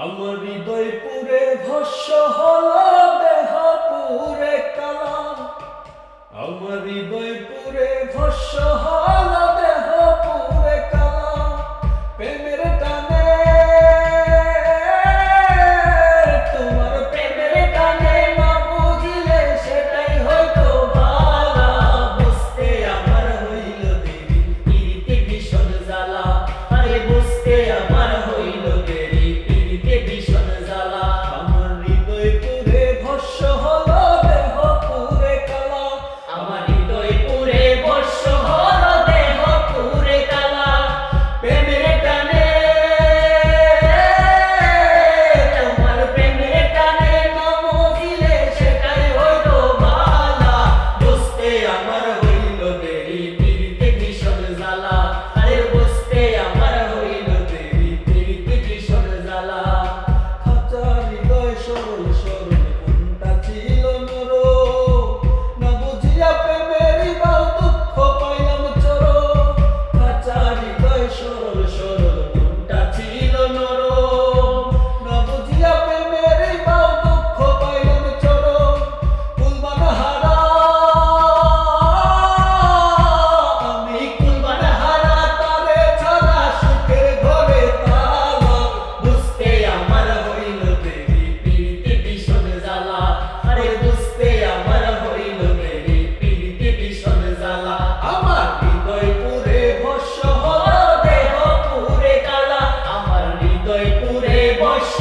আমার হৃদয় পুরে ভস্য হলো দেহ পুরে কালা। আমার হৃদয় পুরে ভস্য হলো দেহ পুরে কালা। প্রেমের টানে তোমার প্রেমের টানে না বুঝিলে সেটাই হয়তো ভালা। বুঝতে আমার হইল দেরি পিরিতে ভীষণ জ্বালা। আরে বুঝতে আমার হইল দেরি পিরিতে ভীষণ জ্বালা। আমার হৃদয় পুরে ভস্য হলো দেহ পুরে কালা। আমার হৃদয় পুরে ভস্য হলো দেহ পুরে কালা। প্রেমের টানে তোমার প্রেমের টানে না বুঝিলে সেটাই হইতো ভালা। বুঝতে আমার হইল দেরি পিরিতে ভীষণ জ্বালা। আরে বুঝতে আমার হইল দেরি পিরিতে ভীষণ জ্বালা। খাঁচা হৃদয় সরল সরল কোনটা ছিল নরম, না বুঝিয়া প্রেমেরই বাউ দুঃখ পাইলাম চরম। খাঁচা হৃদয় সরল সরল কোনটা ছিল নরম, না বুঝিয়া প্রেমেরই বাউ দুঃখ পাইলাম চরম। কুলবানা হারা আমি কুলবানা হারা তারে ছাড়া সুখের ঘরে তালা। বুঝতে আমার হইল দেরি পিরিতে ভীষণ জ্বালা। আরে বুঝতে আমার হইল দেরি পিরিতে ভীষণ জ্বালা। আমার হৃদয় পুরে ভস্য হলো দেহ পুরে কালা। আমার হৃদয় পুরে ভস্য